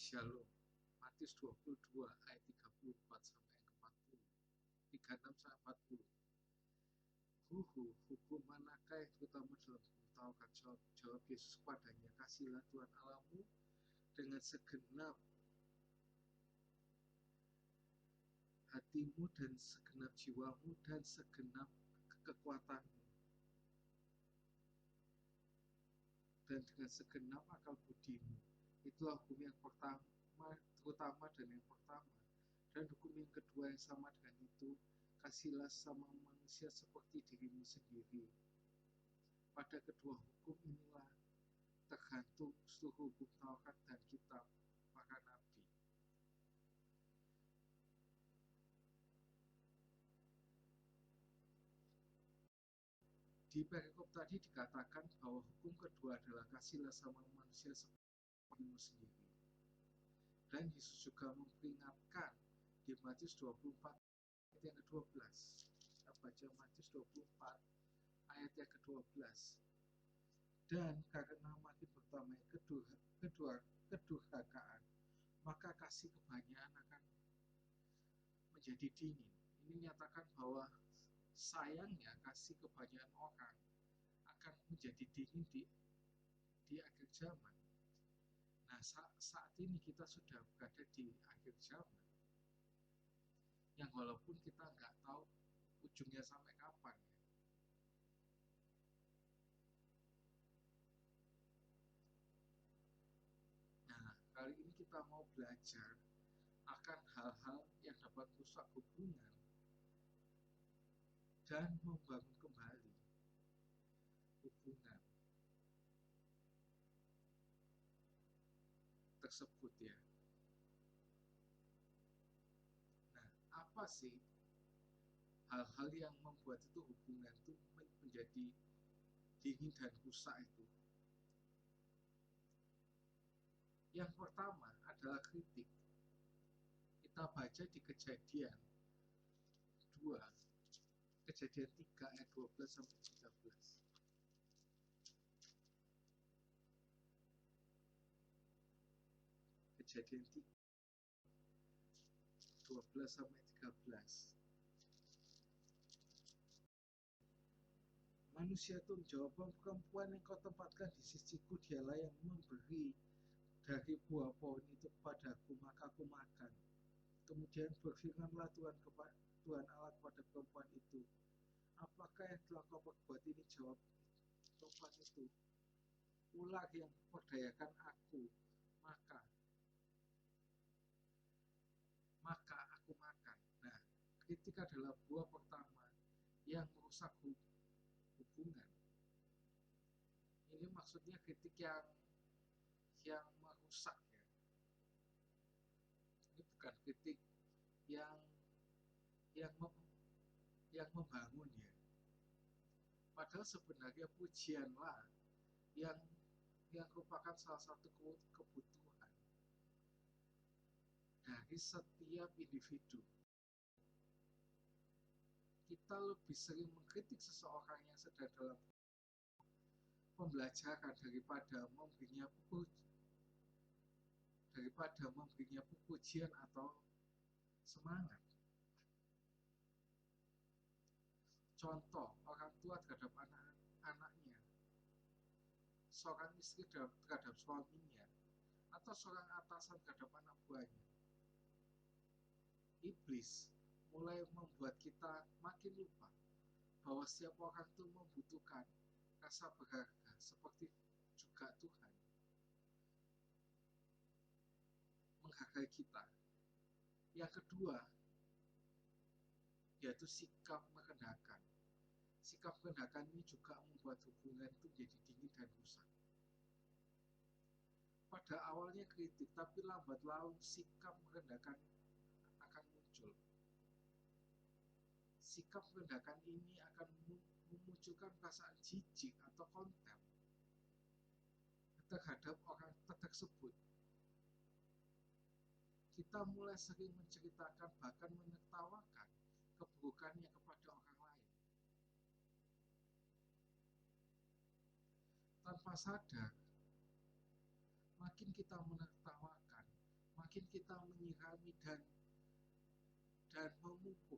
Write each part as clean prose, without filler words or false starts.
Shalom. Matius 22 ayat 34 sampai 40. 36 sampai 40. Hukum manakah yang terutama dalam hukum Taurat? Jawab Yesus kepadanya, kasihlah Tuhan Allahmu dengan segenap hatimu dan segenap jiwamu dan segenap kekuatanmu dan dengan segenap akal budimu. Itulah hukum yang pertama, terutama dan yang pertama. Dan hukum yang kedua yang sama dengan itu, kasihlah sama manusia seperti dirimu sendiri. Pada kedua hukum inilah tergantung seluruh hukum Taurat dan kitab para nabi. Di perikop tadi dikatakan bahwa hukum kedua adalah kasihlah sama manusia seperti dirimu sendiri. Dan Yesus juga memperingatkan di Matius 24 ayat yang ke-12. Kita baca Matius 24 ayat yang ke-12. Dan karena makin bertambah kedurhakaan, maka kasih kebanyakan akan menjadi dingin. Ini menyatakan bahwa sayangnya kasih kebanyakan orang akan menjadi dingin di akhir zaman. Nah, saat ini kita sudah berada di akhir zaman, yang walaupun kita nggak tahu ujungnya sampai kapan ya. Nah, kali ini kita mau belajar akan hal-hal yang dapat merusak hubungan dan membangun kembali hubungan tersebut ya. Nah, apa sih hal-hal yang membuat itu hubungan itu menjadi dingin dan rusak itu? Yang pertama adalah kritik. Kita baca di Kejadian 3 ayat 12 sampai 13. Kejadian 3 12 sampai 13. Manusia itu menjawab, perempuan yang kau tempatkan di sisiku, dialah yang memberi dari buah pohon itu kepadaku, maka aku makan. Kemudian berfirmanlah Tuhan Allah kepada perempuan itu, apakah yang telah kau perbuat ini? Jawab perempuan itu, ular yang memperdayakan aku, maka aku makan. Nah, kritik adalah buah pertama yang merusak hubungan. Ini maksudnya kritik yang merusak ya. Ini bukan kritik yang membangun ya. Padahal sebenarnya pujianlah yang merupakan salah satu kebutuhan dari setiap individu. Kita lebih sering mengkritik seseorang yang sedang dalam pembelajaran daripada memberinya pujian atau semangat. Contoh, orang tua terhadap anak-anaknya, seorang istri terhadap suaminya, atau seorang atasan terhadap anak buahnya. Iblis mulai membuat kita makin lupa bahwa setiap orang itu membutuhkan rasa berharga seperti juga Tuhan menghargai kita. Yang kedua, yaitu sikap merendahkan. Sikap merendahkan ini juga membuat hubungan itu menjadi dingin dan rusak. Pada awalnya kritik, tapi lambat laun sikap merendahkan akan muncul. Sikap merendahkan ini akan memunculkan perasaan jijik atau konten terhadap orang tersebut. Kita mulai sering menceritakan, bahkan menertawakan keburukannya kepada orang lain. Tanpa sadar, makin kita menertawakan, semakin kita menyirami dan memupuk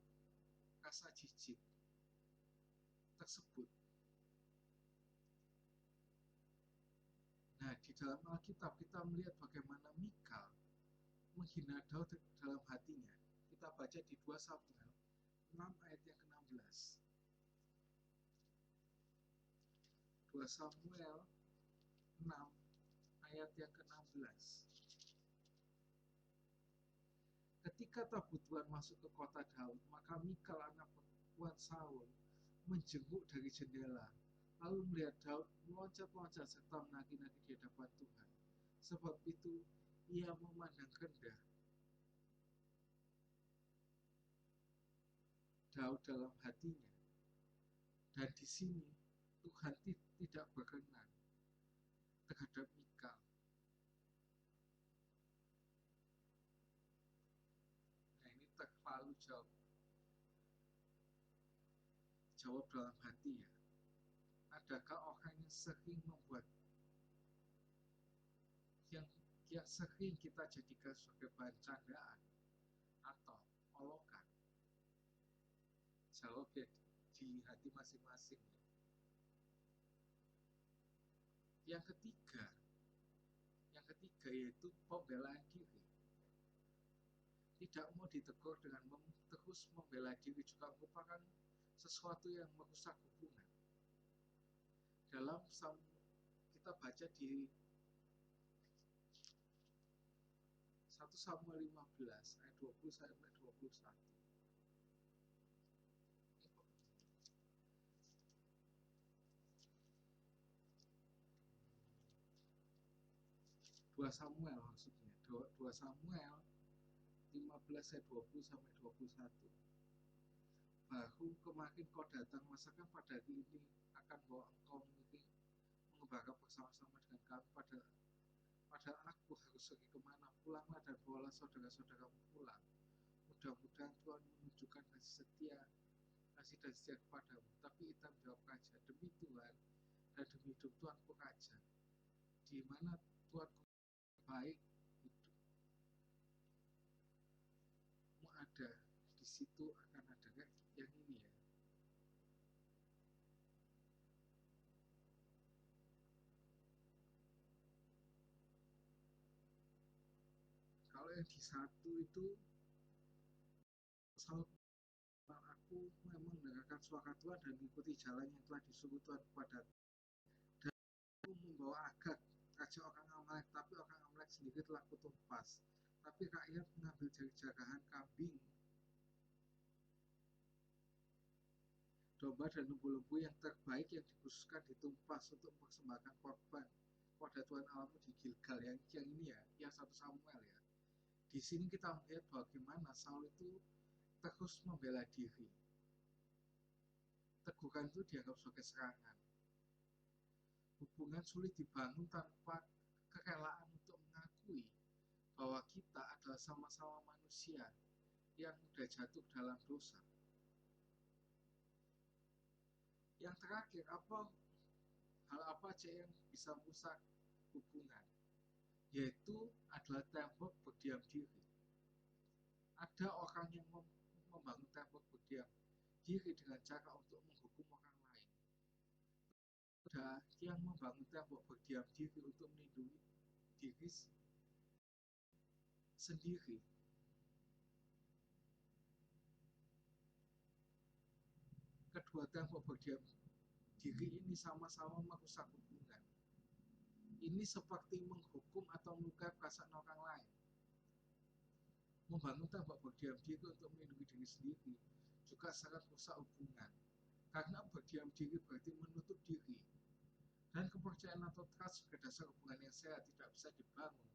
rasa jijik tersebut. Nah, di dalam Alkitab kita melihat bagaimana Mikal menghina Daud dalam hatinya. Kita baca di 2 Samuel 6 ayat yang ke-16. 2 Samuel 6 ayat yang ke-16. Ketika tabut Tuhan masuk ke kota Daud, maka Mikal anak perempuan Saul menjenguk dari jendela, lalu melihat Daud meloncat-loncat serta menagi-nagi di hadapan Tuhan. Sebab itu ia memandang rendah Daud dalam hatinya. Dan di sini Tuhan tidak berkenan terhadap Mikal. Nah, ini terlalu jawab dalam hati ya. Adakah orang yang sering membuat yang sering kita jadikan sebagai bahan candaan atau olokan? Jawab ya di hati masing-masing. Yang ketiga yaitu pembelaan diri. Tidak mau ditegur dengan terus membela diri juga merupakan sesuatu yang merusak hubungan. Dalam kita baca di 1 Samuel 15 ayat 20 sampai 21. 2 Samuel maksudnya. 2 Samuel 15 ayat 20 sampai 21. Baru kemarin kau datang, masakan pada hari ini akan bawa engkau mengembara bersama-sama dengan kami pada aku harus pergi kemana? Pulanglah dan bawalah saudara-saudaramu pulang. Mudah-mudahan Tuhan menunjukkan kasih dan setia kepadamu. Tapi Itam menjawab raja, demi Tuhan dan demi hidup Tuanku raja, di mana Tuanku baik hidupmu ada, di situ akan ada yang ini ya. Kalau yang di satu itu aku memang mendengarkan suara Tuhan dan mengikuti jalan yang telah disuruh Tuhan kepada dan aku membawa Agag raja orang Amalek, tapi orang Amalek sendiri telah kutumpas. Tapi rakyat mengambil dari jagahan kambing, domba dan lembu-lembu yang terbaik yang dikhususkan ditumpas untuk mempersembahkan korban kepada Tuhan Allahmu di Gilgal. Yang ini ya, yang 1 Samuel ya. Di sini kita melihat bagaimana Saul itu terus membela diri. Teguran itu dianggap sebagai serangan. Hubungan sulit dibangun tanpa kerelaan untuk mengakui bahwa kita adalah sama-sama manusia yang mudah jatuh dalam dosa. Yang terakhir, hal apa aja yang bisa merusak hubungan? Yaitu adalah tembok berdiam diri. Ada orang yang membangun tembok berdiam diri dengan cara untuk menghukum orang lain. Ada yang membangun tembok berdiam diri untuk melindungi diri sendiri. Kedua tembok berdiam diri ini sama-sama merusak hubungan. Ini seperti menghukum atau melukai perasaan orang lain. Membangun tembok berdiam diri untuk melindungi diri sendiri juga sangat merusak hubungan. Karena berdiam diri berarti menutup diri. Dan kepercayaan atau trust sebagai dasar hubungan yang sehat tidak bisa dibangun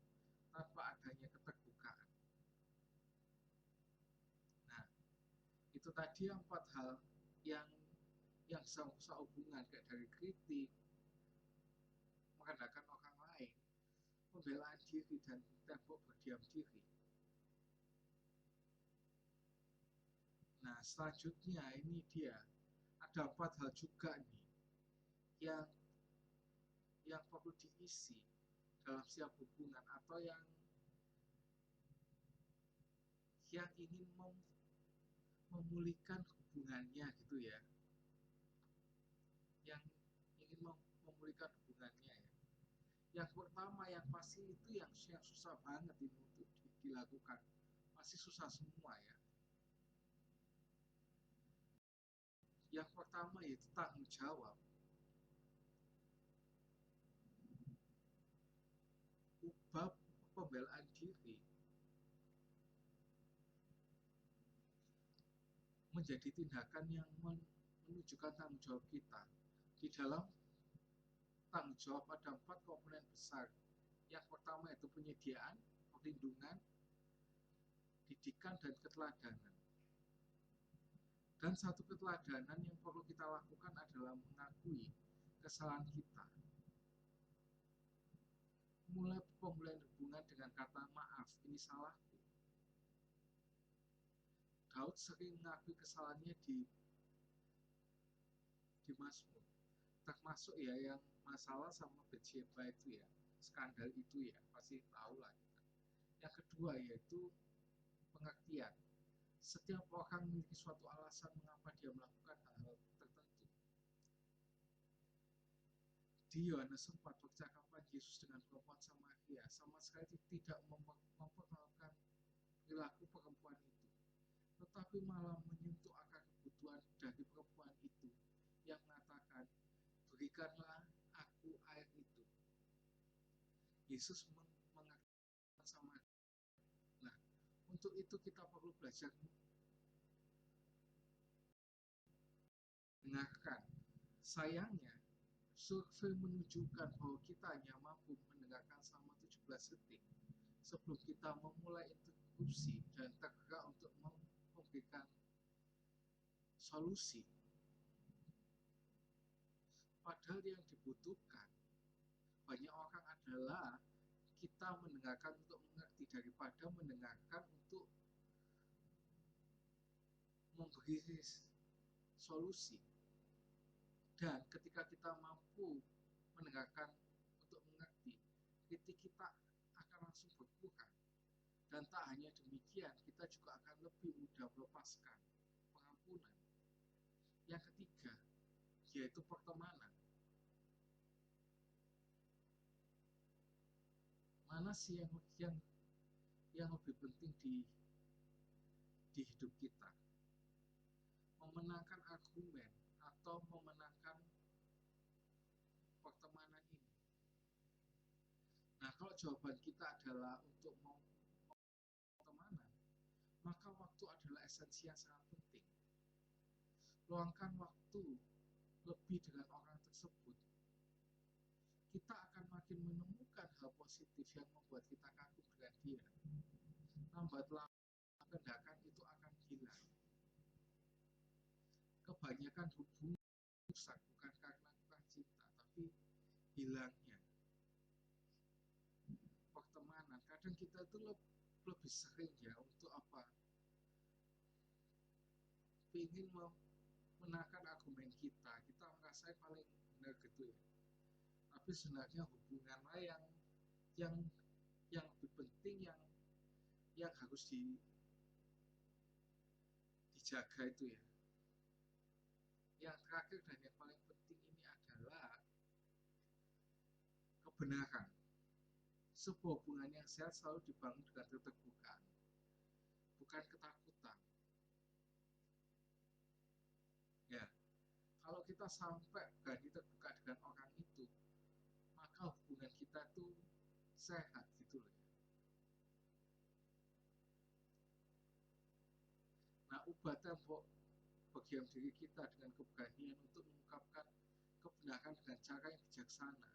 tanpa adanya keterbukaan. Nah, itu tadi 4 hal yang bisa merusak hubungan, kayak dari kritik, merendahkan orang lain, pembelaan diri, dan tembok berdiam diri. Nah, selanjutnya ini dia ada 4 hal juga nih yang perlu diisi dalam setiap hubungan atau yang yang ingin memulihkan hubungannya gitu ya, yang ingin memulihkan hubungannya ya. Yang pertama yang pasti itu yang susah banget ini untuk dilakukan, pasti susah semua ya. Yang pertama yaitu tanggung jawab. Ubah pembelaan diri menjadi tindakan yang menunjukkan tanggung jawab kita. Di dalam tanggung jawab ada 4 komponen besar. Yang pertama itu penyediaan, perlindungan, didikan, dan keteladanan. Dan satu keteladanan yang perlu kita lakukan adalah mengakui kesalahan kita. Mulai pemulihan hubungan dengan kata maaf, ini salahku. Daud sering mengakui kesalahannya di Mazmur. Termasuk ya yang masalah sama Betsheba itu ya, skandal itu ya, pasti tahu lah kita. Yang kedua yaitu pengertian. Setiap orang memiliki suatu alasan mengapa dia melakukan hal tertentu. Di Yohanes 4 percakapan Yesus dengan perempuan Samaria sama sekali tidak memperkenalkan perilaku perempuan itu, tetapi malah menyentuh akar kebutuhan dari perempuan itu yang mengatakan, berikanlah aku air itu. Yesus mengerti sama. Nah, untuk itu kita perlu belajar mendengarkan. Sayangnya, survei menunjukkan bahwa kita hanya mampu mendengarkan selama 17 detik sebelum kita memulai interupsi dan tergerak untuk memberikan solusi. Padahal yang dibutuhkan banyak orang adalah kita mendengarkan untuk mengerti daripada mendengarkan untuk memberi solusi. Dan ketika kita mampu mendengarkan untuk mengerti, kritik kita akan langsung berkurang. Dan tak hanya demikian, kita juga akan lebih mudah melepaskan pengampunan. Yang ketiga, yaitu pertemanan. Mana sih yang lebih penting di hidup kita? Memenangkan argumen atau memenangkan pertemanan ini? Nah, kalau jawaban kita adalah untuk pertemanan, maka waktu adalah esensi yang sangat penting. Luangkan waktu lebih dengan orang tersebut, kita akan makin menemukan hal positif yang membuat kita kagum dengan dia. Lambat laun kehendakan itu akan hilang. Kebanyakan hubungan rusak bukan karena kurang cinta, tapi hilangnya pertemanan. Kadang kita itu lebih sering ya untuk apa? Ingin menangkan argumen kita merasa paling benar gitu ya. Tapi sebenarnya hubunganlah yang yang lebih penting, yang harus dijaga itu ya. Yang terakhir dan yang paling penting ini adalah kebenaran. Sebuah hubungan yang sehat selalu dibangun dengan keterbukaan, bukan ketakutan. Ya, kalau kita sampai berani terbuka dengan orang itu, maka hubungan kita tuh sehat gitu loh. Nah, ubah tembok bagian diri kita dengan keberanian untuk mengungkapkan kebenaran dengan cara yang bijaksana.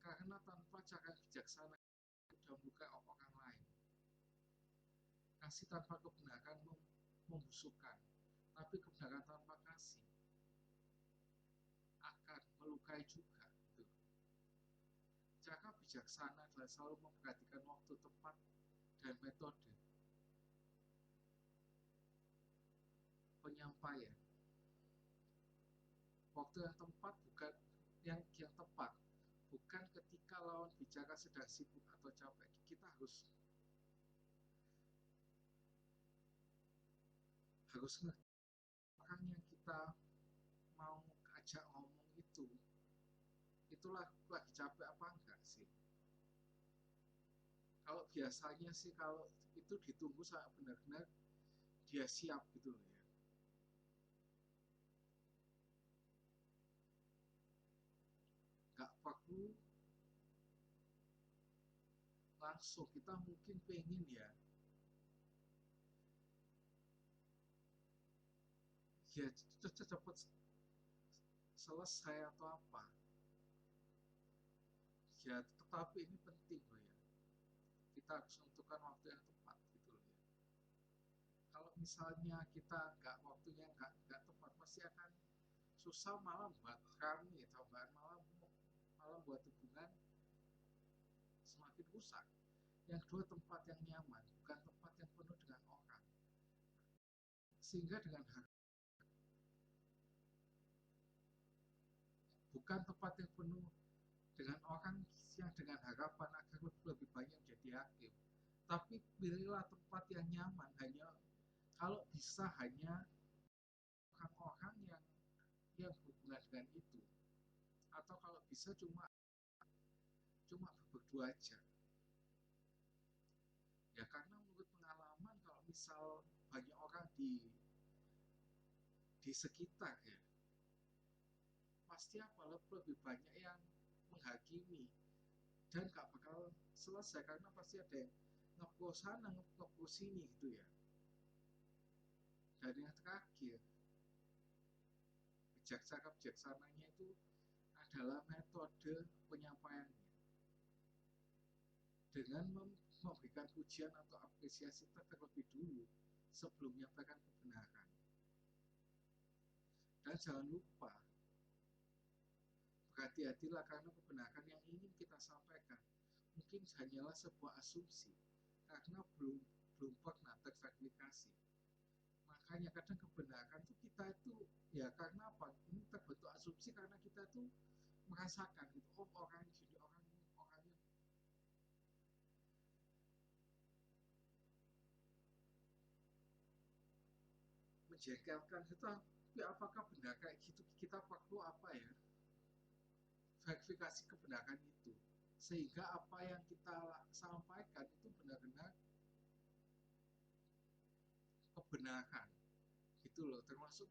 Karena tanpa cara yang bijaksana sudah melukai orang lain. Kasih tanpa kebenaran membusukkan, tapi kebenaran tanpa kasih akan melukai juga. Gitu. Cara bijaksana adalah selalu memperhatikan waktu tepat dan metode penyampaian. Waktu yang tepat bukan yang tepat bukan ketika lawan bicara sedang sibuk atau capek. Kita harus harus ngerti orang yang kita mau ajak ngomong itulah lagi capek apa enggak sih. Kalau biasanya sih kalau itu ditunggu sampai benar-benar dia siap gitu loh ya. Nggak perlu langsung, kita mungkin pengen ya ya cepat selesai atau apa ya, tetapi ini penting loh ya, kita harus menentukan waktu yang tepat gitu loh ya. Kalau misalnya kita nggak waktunya nggak tepat, pasti akan susah, malah buat kami tambahan, malah buat hubungan semakin rusak. Yang kedua, tempat yang nyaman, bukan tempat yang penuh dengan orang. Sehingga dengan bukan tempat yang penuh dengan orang yang dengan harapan agar lebih banyak menjadi hakim. Tapi pilihlah tempat yang nyaman, hanya kalau bisa hanya orang-orang yang berhubungan dengan itu, atau kalau bisa cuma cuma berdua aja. Ya karena menurut pengalaman, kalau misal banyak orang di sekitar ya, pasti apa lebih banyak yang menghakimi dan gak bakal selesai, karena pasti ada yang ngepos sana ngepos sini gitu ya. Dan yang terakhir, bijaksananya itu adalah metode penyampaiannya, dengan memberikan pujian atau apresiasi terlebih dulu sebelum menyampaikan kebenaran. Dan jangan lupa, berhati-hatilah karena kebenaran yang ingin kita sampaikan mungkin hanyalah sebuah asumsi karena belum pernah terverifikasi. Makanya kadang kebenaran tuh kita itu ya karena apa? Ini terbentuk asumsi karena kita tuh merasakan gitu, oh orang gini, orangnya menjengkelkan itu. Tapi apakah benar kayak gitu? Kita perlu apa ya? Verifikasi kebenaran itu, sehingga apa yang kita sampaikan itu benar-benar kebenaran gitu loh, termasuk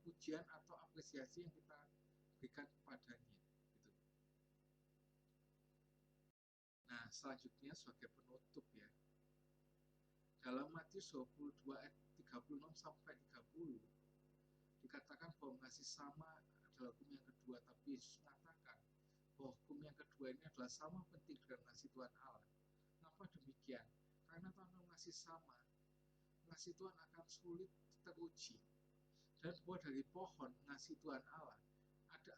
pujian atau apresiasi yang kita berikan kepadanya gitu. Nah selanjutnya sebagai penutup ya, dalam Matius 22 ayat 36 sampai 30 dikatakan bahwa masih sama adalah hukum yang kedua, tapi Yesus mengatakan bahwa hukum yang kedua ini adalah sama penting dengan mengasihi Tuhan Allah. Kenapa demikian? Karena tanpa masih sama, mengasihi Tuhan akan sulit teruji. Dan buah dari pohon mengasihi Tuhan Allah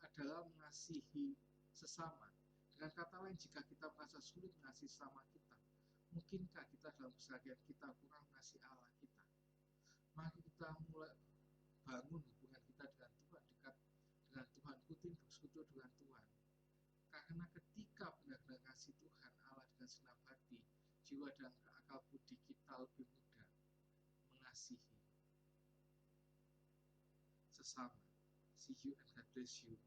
adalah mengasihi sesama. Dengan kata lain, jika kita merasa sulit mengasihi sesama kita, mungkinkah kita dalam keseharian kita kurang mengasihi Allah kita? Mari kita mulai bangun hubungan kita dengan Tuhan, dekat dengan Tuhan, rutin bersekutu dengan Tuhan. Karena ketika benar-benar kasih Tuhan Allah dengan senang hati, jiwa dan akal budi kita lebih mudah mengasihi sesama. See you and God bless you.